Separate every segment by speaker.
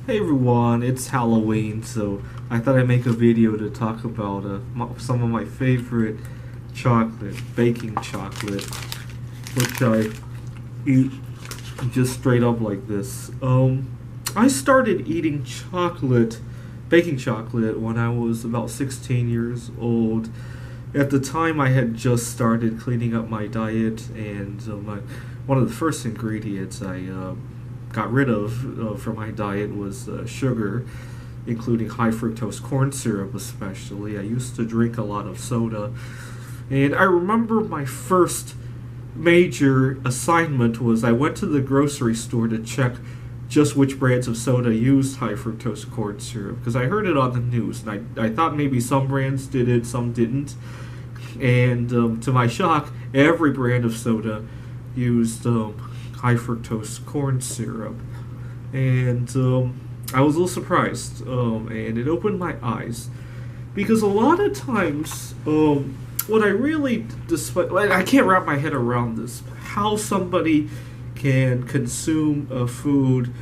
Speaker 1: Hey everyone, it's Halloween, so I thought I'd make a video to talk about some of my favorite chocolate, baking chocolate, which I eat just straight up like this. I started eating chocolate, baking chocolate, when I was about 16 years old. At the time, I had just started cleaning up my diet, and one of the first ingredients I got rid of from my diet was sugar, including high fructose corn syrup especially. I used to drink a lot of soda, and I remember my first major assignment was I went to the grocery store to check just which brands of soda used high fructose corn syrup, because I heard it on the news, and I thought maybe some brands did it, some didn't. And to my shock, every brand of soda used high fructose corn syrup. And I was a little surprised, and it opened my eyes. Because a lot of times, what I really despise, I can't wrap my head around this, how somebody can consume a food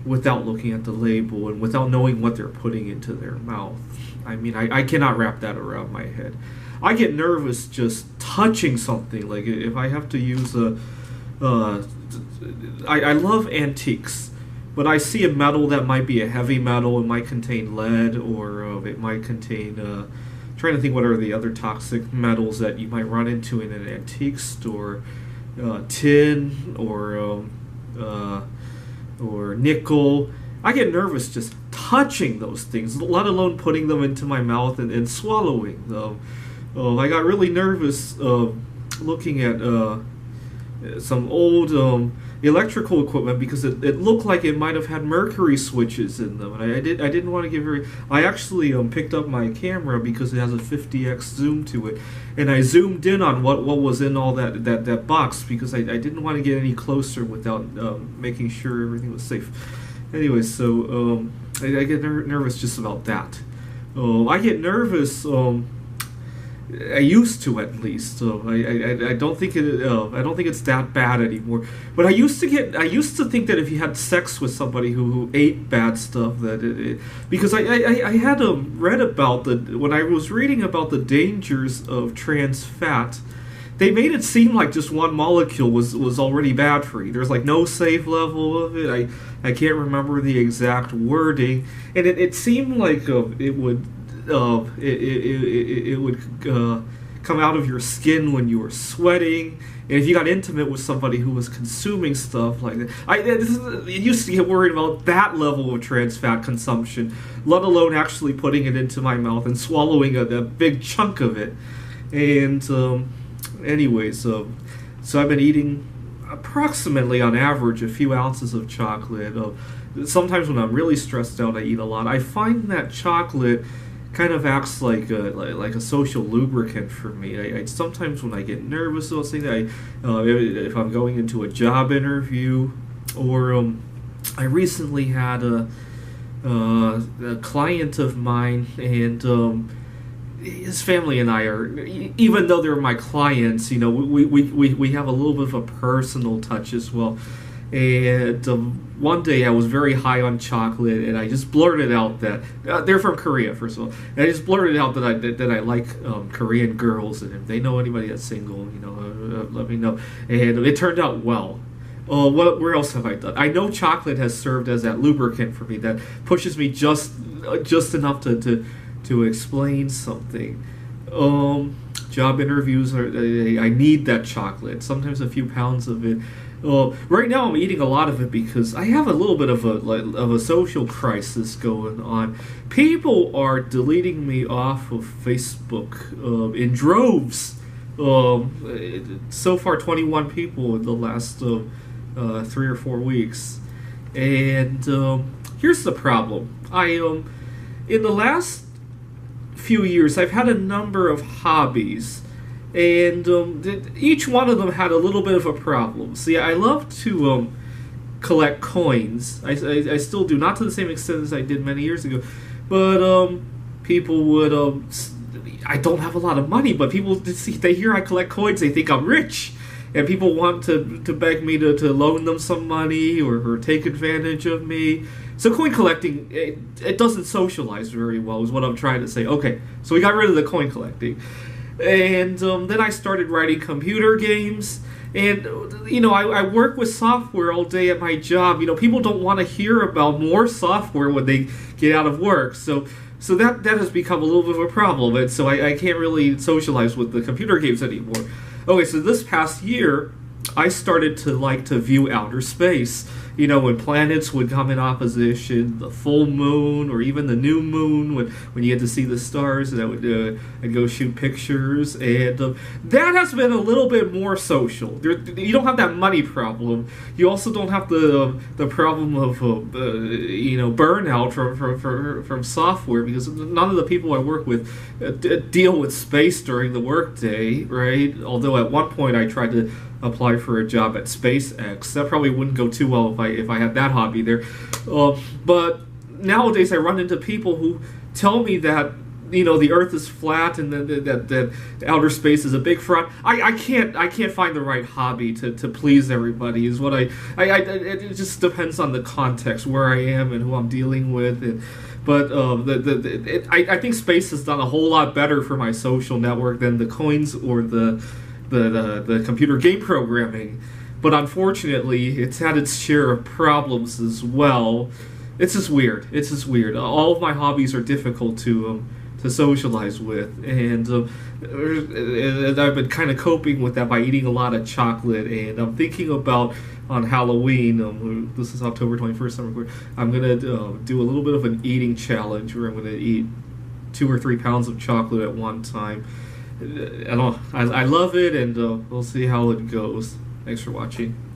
Speaker 1: without looking at the label and without knowing what they're putting into their mouth. I mean, I cannot wrap that around my head. I get nervous just touching something. Like if I have to use I love antiques, but I see a metal that might be a heavy metal. It might contain lead, or it might contain. Trying to think what are the other toxic metals that you might run into in an antique store. Tin or nickel. I get nervous just touching those things, let alone putting them into my mouth and swallowing them. I got really nervous looking at some old electrical equipment because it looked like it might have had mercury switches in them, and I didn't want to give very. I actually picked up my camera because it has a 50x zoom to it, and I zoomed in on what was in all that box because I didn't want to get any closer without making sure everything was safe. Anyway, so I get nervous just about that. I get nervous. I used to, at least. I don't think it's that bad anymore. But I used to think that if you had sex with somebody who ate bad stuff, because I had read about when I was reading about the dangers of trans fat. They made it seem like just one molecule was already bad for you. There's like no safe level of it. I can't remember the exact wording, and it seemed like it would come out of your skin when you were sweating, and if you got intimate with somebody who was consuming stuff like that. I used to get worried about that level of trans fat consumption, let alone actually putting it into my mouth and swallowing a big chunk of it. And anyways, so I've been eating approximately on average a few ounces of chocolate. Sometimes when I'm really stressed out, I eat a lot. I find that chocolate kind of acts like a social lubricant for me. I sometimes when I get nervous about something, if I'm going into a job interview, or I recently had a client of mine, and his family and I are, even though they're my clients, we have a little bit of a personal touch as well. And one day I was very high on chocolate, and I just blurted out that they're from Korea, first of all. And I just blurted out that I like Korean girls, and if they know anybody that's single, let me know. And it turned out well. Where else have I done? I know chocolate has served as that lubricant for me that pushes me just enough to explain something. Job interviews I need that chocolate. Sometimes a few pounds of it. Right now I'm eating a lot of it because I have a little bit of a social crisis going on. People are deleting me off of Facebook in droves. So far, 21 people in the last 3 or 4 weeks. And here's the problem. In the last few years, I've had a number of hobbies, and each one of them had a little bit of a problem. See, I love to collect coins. I still do, not to the same extent as I did many years ago, but people would I don't have a lot of money, but people, they hear I collect coins, they think I'm rich. and people want to beg me to loan them some money or take advantage of me. So coin collecting, it doesn't socialize very well, is what I'm trying to say. Okay, so we got rid of the coin collecting. And then I started writing computer games. And, I work with software all day at my job. People don't want to hear about more software when they get out of work. So that has become a little bit of a problem. And so I can't really socialize with the computer games anymore. Okay, so this past year, I started to like to view outer space. When planets would come in opposition, the full moon, or even the new moon, when you get to see the stars, and I'd go shoot pictures. And that has been a little bit more social. You don't have that money problem. You also don't have the problem of burnout from software, because none of the people I work with deal with space during the workday, right? Although at one point I tried to apply for a job at SpaceX. That probably wouldn't go too well if I had that hobby there. But nowadays I run into people who tell me that the Earth is flat and that outer space is a big front. I can't find the right hobby to please everybody. Is what it just depends on the context, where I am and who I'm dealing with. But I think space has done a whole lot better for my social network than the coins or the computer game programming. But unfortunately, it's had its share of problems as well. It's just weird. All of my hobbies are difficult to socialize with, and I've been kind of coping with that by eating a lot of chocolate. And I'm thinking about, on Halloween, this is October 21st, I'm going to do a little bit of an eating challenge where I'm going to eat 2 or 3 pounds of chocolate at one time. I love it, and we'll see how it goes. Thanks for watching.